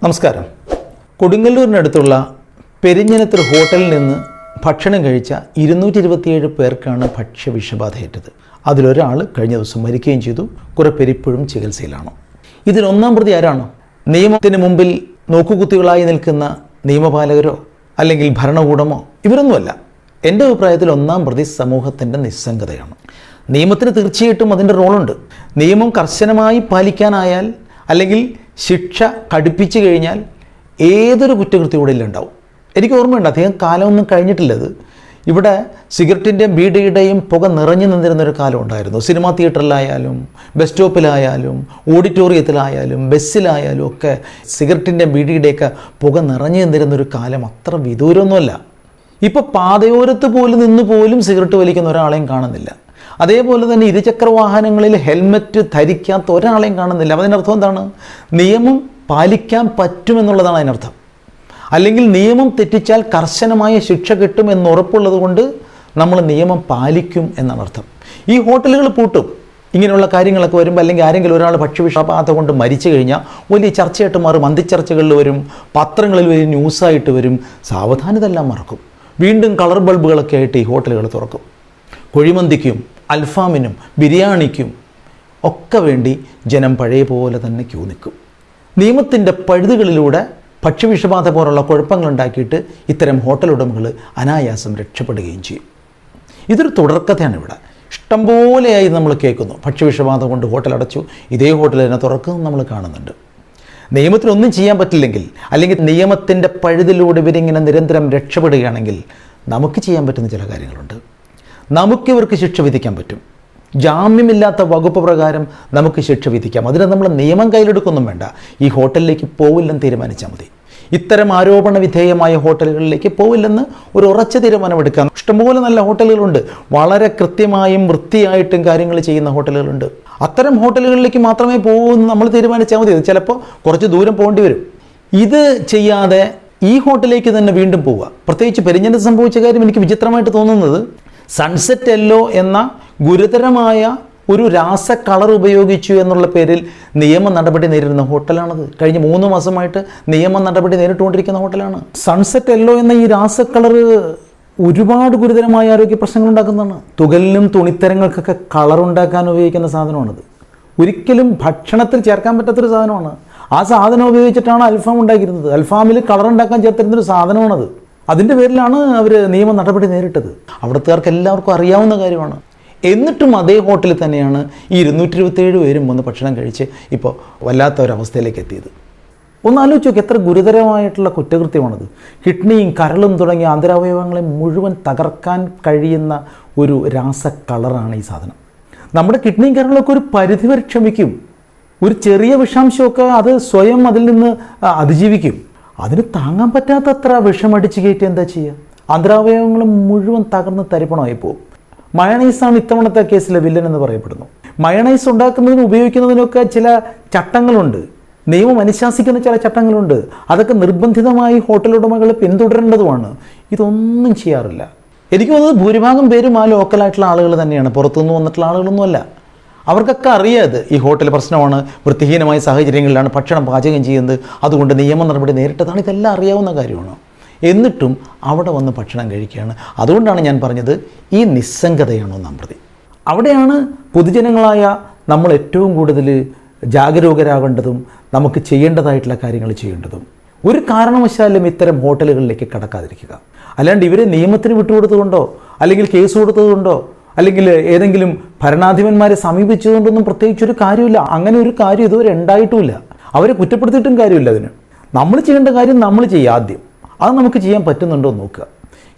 നമസ്കാരം. കൊടുങ്ങല്ലൂരിനടുത്തുള്ള പെരിഞ്ഞനത്തൊരു ഹോട്ടലിൽ നിന്ന് ഭക്ഷണം കഴിച്ച 227 പേർക്കാണ് ഭക്ഷ്യവിഷബാധയേറ്റത്. അതിലൊരാൾ കഴിഞ്ഞ ദിവസം മരിക്കുകയും ചെയ്തു. കുറേ പേര് ഇപ്പോഴും ചികിത്സയിലാണ്. ഇതിൽ ഒന്നാം പ്രതി ആരാണ്? നിയമത്തിന് മുമ്പിൽ നോക്കുകുത്തികളായി നിൽക്കുന്ന നിയമപാലകരോ അല്ലെങ്കിൽ ഭരണകൂടമോ? ഇവരൊന്നുമല്ല. എൻ്റെ അഭിപ്രായത്തിൽ ഒന്നാം പ്രതി സമൂഹത്തിൻ്റെ നിസ്സംഗതയാണ്. നിയമത്തിന് തീർച്ചയായിട്ടും അതിൻ്റെ റോളുണ്ട്. നിയമം കർശനമായി പാലിക്കാനായാൽ അല്ലെങ്കിൽ ശിക്ഷ കടുപ്പിച്ചു കഴിഞ്ഞാൽ ഏതൊരു കുറ്റകൃത്യവും ഉണ്ടാവും. എനിക്ക് ഓർമ്മയുണ്ട്, അധികം കാലമൊന്നും കഴിഞ്ഞിട്ടില്ലത്. ഇവിടെ സിഗരറ്റിൻ്റെയും ബീഡിയുടെയും പുക നിറഞ്ഞു നിന്നിരുന്നൊരു കാലം ഉണ്ടായിരുന്നു. സിനിമാ തിയേറ്ററിലായാലും ബസ് സ്റ്റോപ്പിലായാലും ഓഡിറ്റോറിയത്തിലായാലും ബസ്സിലായാലും ഒക്കെ സിഗരറ്റിൻ്റെയും ബീഡിയുടെയൊക്കെ പുക നിറഞ്ഞു നിന്നിരുന്നൊരു കാലം അത്ര വിദൂരമൊന്നുമല്ല. ഇപ്പോൾ പാതയോരത്ത് പോലും നിന്ന് പോലും സിഗരറ്റ് വലിക്കുന്ന ഒരാളെയും കാണുന്നില്ല. അതേപോലെ തന്നെ ഇരുചക്ര വാഹനങ്ങളിൽ ഹെൽമറ്റ് ധരിക്കാത്ത ഒരാളെയും കാണുന്നില്ല. അതിനർത്ഥം എന്താണ്? നിയമം പാലിക്കാൻ പറ്റുമെന്നുള്ളതാണ് അതിനർത്ഥം. അല്ലെങ്കിൽ നിയമം തെറ്റിച്ചാൽ കർശനമായ ശിക്ഷ കിട്ടും എന്നുറപ്പുള്ളത് കൊണ്ട് നമ്മൾ നിയമം പാലിക്കും എന്നാണ് അർത്ഥം. ഈ ഹോട്ടലുകൾ പൂട്ടും ഇങ്ങനെയുള്ള കാര്യങ്ങളൊക്കെ വരുമ്പോൾ. അല്ലെങ്കിൽ ആരെങ്കിലും ഒരാൾ ഭക്ഷ്യവിഷബാധ കൊണ്ട് മരിച്ചു കഴിഞ്ഞാൽ വലിയ ചർച്ചയായിട്ട് മാറും. മന്തിച്ചർച്ചകളിൽ വരും, പത്രങ്ങളിൽ വലിയ ന്യൂസായിട്ട് വരും. സാവധാനതെല്ലാം മറക്കും. വീണ്ടും കളർ ബൾബുകളൊക്കെ ആയിട്ട് ഈ ഹോട്ടലുകൾ തുറക്കും. കുഴിമന്തിക്കും അൽഫാമിനും ബിരിയാണിക്കും ഒക്കെ വേണ്ടി ജനം പഴയ പോലെ തന്നെ ക്യൂ നിൽക്കും. നിയമത്തിൻ്റെ പഴുതുകളിലൂടെ ഭക്ഷ്യവിഷബാധ പോലുള്ള കുഴപ്പങ്ങളുണ്ടാക്കിയിട്ട് ഇത്തരം ഹോട്ടൽ ഉടമകൾ അനായാസം രക്ഷപ്പെടുകയും ചെയ്യും. ഇതൊരു തുടർക്കഥയാണ്. ഇവിടെ ഇഷ്ടംപോലെയായി നമ്മൾ കേൾക്കുന്നു. ഭക്ഷ്യവിഷബാധ കൊണ്ട് ഹോട്ടൽ അടച്ചു, ഇതേ ഹോട്ടൽ തന്നെ തുറക്കുന്നത് നമ്മൾ കാണുന്നുണ്ട്. നിയമത്തിനൊന്നും ചെയ്യാൻ പറ്റില്ലെങ്കിൽ, അല്ലെങ്കിൽ നിയമത്തിൻ്റെ പഴുതിലൂടെ ഇവരിങ്ങനെ നിരന്തരം രക്ഷപ്പെടുകയാണെങ്കിൽ നമുക്ക് ചെയ്യാൻ പറ്റുന്ന ചില കാര്യങ്ങളുണ്ട്. നമുക്കിവർക്ക് ശിക്ഷ വിധിക്കാൻ പറ്റും. ജാമ്യമില്ലാത്ത വകുപ്പ് പ്രകാരം നമുക്ക് ശിക്ഷ വിധിക്കാം. അതിന് നമ്മൾ നിയമം കയ്യിലെടുക്കൊന്നും വേണ്ട. ഈ ഹോട്ടലിലേക്ക് പോവില്ലെന്ന് തീരുമാനിച്ചാൽ മതി. ഇത്തരം ആരോപണ വിധേയമായ ഹോട്ടലുകളിലേക്ക് പോവില്ലെന്ന് ഒരു ഉറച്ച തീരുമാനമെടുക്കാം. ഇഷ്ടംപോലെ നല്ല ഹോട്ടലുകളുണ്ട്. വളരെ കൃത്യമായും വൃത്തിയായിട്ടും കാര്യങ്ങൾ ചെയ്യുന്ന ഹോട്ടലുകളുണ്ട്. അത്തരം ഹോട്ടലുകളിലേക്ക് മാത്രമേ പോകുമെന്ന് നമ്മൾ തീരുമാനിച്ചാൽ മതി. ചിലപ്പോൾ കുറച്ച് ദൂരം പോകേണ്ടി വരും. ഇത് ചെയ്യാതെ ഈ ഹോട്ടലിലേക്ക് തന്നെ വീണ്ടും പോവുക. പ്രത്യേകിച്ച് പെരിഞ്ഞനത്ത് സംഭവിച്ച കാര്യം എനിക്ക് വിചിത്രമായിട്ട് തോന്നുന്നത്, സൺസെറ്റ് യെല്ലോ എന്ന ഗുരുതരമായ ഒരു രാസ കളർ ഉപയോഗിച്ചു എന്നുള്ള പേരിൽ നിയമ നടപടി നേരിടുന്ന ഹോട്ടലാണത്. കഴിഞ്ഞ 3 മാസമായിട്ട് നിയമ നടപടി നേരിട്ടുകൊണ്ടിരിക്കുന്ന ഹോട്ടലാണ്. സൺസെറ്റ് യെല്ലോ എന്ന ഈ രാസ കളർ ഒരുപാട് ഗുരുതരമായ ആരോഗ്യ പ്രശ്നങ്ങൾ ഉണ്ടാക്കുന്നതാണ്. തുകലിനും തുണിത്തരങ്ങൾക്കൊക്കെ കളർ ഉണ്ടാക്കാൻ ഉപയോഗിക്കുന്ന സാധനമാണത്. ഒരിക്കലും ഭക്ഷണത്തിൽ ചേർക്കാൻ പറ്റാത്തൊരു സാധനമാണ്. ആ സാധനം ഉപയോഗിച്ചിട്ടാണ് അൽഫാം ഉണ്ടാക്കിയിരുന്നത്. അൽഫാമിൽ കളർ ഉണ്ടാക്കാൻ ചേർത്തിരുന്നൊരു സാധനമാണത്. അതിൻ്റെ പേരിലാണ് അവർ നിയമ നടപടി നേരിട്ടത്. അവിടുത്തുകാർക്ക് എല്ലാവർക്കും അറിയാവുന്ന കാര്യമാണ്. എന്നിട്ടും അതേ ഹോട്ടലിൽ തന്നെയാണ് ഈ 227 പേരും വന്ന് ഭക്ഷണം കഴിച്ച് ഇപ്പോൾ വല്ലാത്ത ഒരവസ്ഥയിലേക്ക് എത്തിയത്. ഒന്ന് ആലോചിച്ച് നോക്കി, എത്ര ഗുരുതരമായിട്ടുള്ള കുറ്റകൃത്യമാണത്. കിഡ്നിയും കരളും തുടങ്ങിയ ആന്തരാവയവങ്ങളെ മുഴുവൻ തകർക്കാൻ കഴിയുന്ന ഒരു രാസ കളറാണ് ഈ സാധനം. നമ്മുടെ കിഡ്നിയും കരളൊക്കെ ഒരു പരിധിവരെ ക്ഷമിക്കും. ഒരു ചെറിയ വിഷാംശമൊക്കെ അത് സ്വയം അതിൽ നിന്ന് അതിജീവിക്കും. അതിന് താങ്ങാൻ പറ്റാത്തത്ര വിഷമടിച്ച് കയറ്റി എന്താ ചെയ്യുക? ആന്തരാവയവങ്ങൾ മുഴുവൻ തകർന്ന് തരിപ്പണമായി പോകും. മയണൈസാണ് ഇത്തവണത്തെ കേസിലെ വില്ലൻ എന്ന് പറയപ്പെടുന്നു. മയണൈസ് ഉണ്ടാക്കുന്നതിനും ഉപയോഗിക്കുന്നതിനൊക്കെ ചില ചട്ടങ്ങളുണ്ട്. നിയമം അനുശാസിക്കുന്ന ചില ചട്ടങ്ങളുണ്ട്. അതൊക്കെ നിർബന്ധിതമായി ഹോട്ടൽ ഉടമകൾ പിന്തുടരേണ്ടതുമാണ്. ഇതൊന്നും ചെയ്യാറില്ല. എനിക്ക് തോന്നുന്നത് ഭൂരിഭാഗം പേരും ആ ലോക്കലായിട്ടുള്ള ആളുകൾ തന്നെയാണ്. പുറത്തുനിന്ന് വന്നിട്ടുള്ള ആളുകളൊന്നുമല്ല. അവർക്കൊക്കെ അറിയാത് ഈ ഹോട്ടൽ പ്രശ്നമാണ്, വൃത്തിഹീനമായ സാഹചര്യങ്ങളിലാണ് ഭക്ഷണം പാചകം ചെയ്യുന്നത്, അതുകൊണ്ട് നിയമ നടപടി നേരിട്ടതാണ്. ഇതെല്ലാം അറിയാവുന്ന കാര്യമാണ്. എന്നിട്ടും അവിടെ വന്ന് ഭക്ഷണം കഴിക്കുകയാണ്. അതുകൊണ്ടാണ് ഞാൻ പറഞ്ഞത്, ഈ നിസ്സംഗതയാണ് ഒന്നാം പ്രതി. അവിടെയാണ് പൊതുജനങ്ങളായ നമ്മൾ ഏറ്റവും കൂടുതൽ ജാഗരൂകരാകേണ്ടതും നമുക്ക് ചെയ്യേണ്ടതായിട്ടുള്ള കാര്യങ്ങൾ ചെയ്യേണ്ടതും. ഒരു കാരണവശാലും ഇത്തരം ഹോട്ടലുകളിലേക്ക് കടക്കാതിരിക്കുക. അല്ലാണ്ട് ഇവരെ നിയമത്തിന് വിട്ടുകൊടുത്തുകൊണ്ടോ അല്ലെങ്കിൽ കേസ് കൊടുത്തതുകൊണ്ടോ അല്ലെങ്കിൽ ഏതെങ്കിലും ഭരണാധിപന്മാരെ സമീപിച്ചതുകൊണ്ടൊന്നും പ്രത്യേകിച്ചൊരു കാര്യമില്ല. അങ്ങനെ ഒരു കാര്യം ഇതുവരെ ഉണ്ടായിട്ടുമില്ല. അവരെ കുറ്റപ്പെടുത്തിയിട്ടും കാര്യമില്ല. അതിന് നമ്മൾ ചെയ്യേണ്ട കാര്യം നമ്മൾ ചെയ്യുക ആദ്യം. അത് നമുക്ക് ചെയ്യാൻ പറ്റുന്നുണ്ടോ എന്ന് നോക്കുക.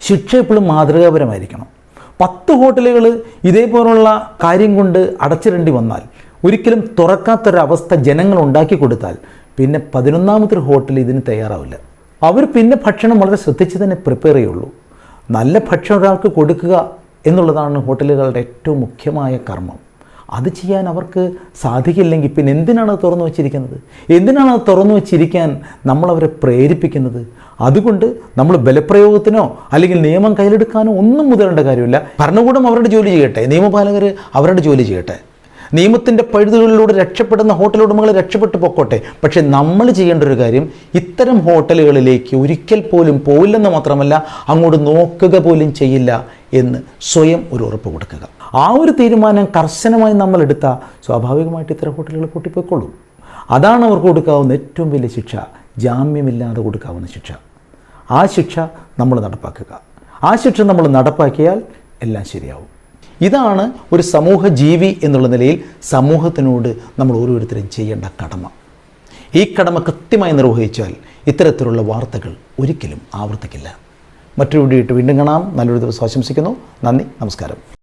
ശിക്ഷ എപ്പോഴും മാതൃകാപരമായിരിക്കണം. 10 ഹോട്ടലുകൾ ഇതേപോലുള്ള കാര്യം കൊണ്ട് അടച്ചിടേണ്ടി വന്നാൽ, ഒരിക്കലും തുറക്കാത്തൊരവസ്ഥ ജനങ്ങൾ ഉണ്ടാക്കി കൊടുത്താൽ പിന്നെ 11ാമത്തെ ഹോട്ടൽ ഇതിന് തയ്യാറാവില്ല. അവർ പിന്നെ ഭക്ഷണം വളരെ ശ്രദ്ധിച്ച് തന്നെ പ്രിപ്പയർ ചെയ്യുള്ളൂ. നല്ല ഭക്ഷണം ഒരാൾക്ക് കൊടുക്കുക എന്നുള്ളതാണ് ഹോട്ടലുകളുടെ ഏറ്റവും മുഖ്യമായ കർമ്മം. അത് ചെയ്യാൻ അവർക്ക് സാധിക്കില്ലെങ്കിൽ പിന്നെ എന്തിനാണ് അത് തുറന്നു വച്ചിരിക്കുന്നത്? എന്തിനാണ് അത് തുറന്നു വച്ചിരിക്കാൻ നമ്മളവരെ പ്രേരിപ്പിക്കുന്നത്? അതുകൊണ്ട് നമ്മൾ ബലപ്രയോഗത്തിനോ അല്ലെങ്കിൽ നിയമം കയ്യിലെടുക്കാനോ ഒന്നും മുതലേണ്ട കാര്യമില്ല. ഭരണകൂടം അവരുടെ ജോലി ചെയ്യട്ടെ, നിയമപാലകർ അവരുടെ ജോലി ചെയ്യട്ടെ. നിയമത്തിൻ്റെ പഴുതുകളിലൂടെ രക്ഷപ്പെടുന്ന ഹോട്ടൽ ഉടമകൾ രക്ഷപ്പെട്ടു പൊക്കോട്ടെ. പക്ഷേ നമ്മൾ ചെയ്യേണ്ട ഒരു കാര്യം ഇത്തരം ഹോട്ടലുകളിലേക്ക് ഒരിക്കൽ പോലും പോയില്ലെന്ന് മാത്രമല്ല അങ്ങോട്ട് നോക്കുക പോലും ചെയ്യില്ല എന്ന് സ്വയം ഒരു ഉറപ്പ് കൊടുക്കുക. ആ ഒരു തീരുമാനം കർശനമായി നമ്മൾ എടുത്താൽ സ്വാഭാവികമായിട്ട് ഇത്തരം ഹോട്ടലുകൾ പൊട്ടിപ്പോയിക്കൊള്ളും. അതാണ് അവർക്ക് കൊടുക്കാവുന്ന ഏറ്റവും വലിയ ശിക്ഷ, ജാമ്യമില്ലാതെ കൊടുക്കാവുന്ന ശിക്ഷ. ആ ശിക്ഷ നമ്മൾ നടപ്പാക്കുക. ആ ശിക്ഷ നമ്മൾ നടപ്പാക്കിയാൽ എല്ലാം ശരിയാവും. ഇതാണ് ഒരു സമൂഹ ജീവി എന്നുള്ള നിലയിൽ സമൂഹത്തിനോട് നമ്മൾ ഓരോരുത്തരും ചെയ്യേണ്ട കടമ. ഈ കടമ കൃത്യമായി നിർവഹിച്ചാൽ ഇത്തരത്തിലുള്ള വാർത്തകൾ ഒരിക്കലും ആവർത്തിക്കില്ല. മറ്റൊരു വീഡിയോ വീണ്ടും കാണാം. നല്ലൊരു ദിവസം ആശംസിക്കുന്നു. നന്ദി, നമസ്കാരം.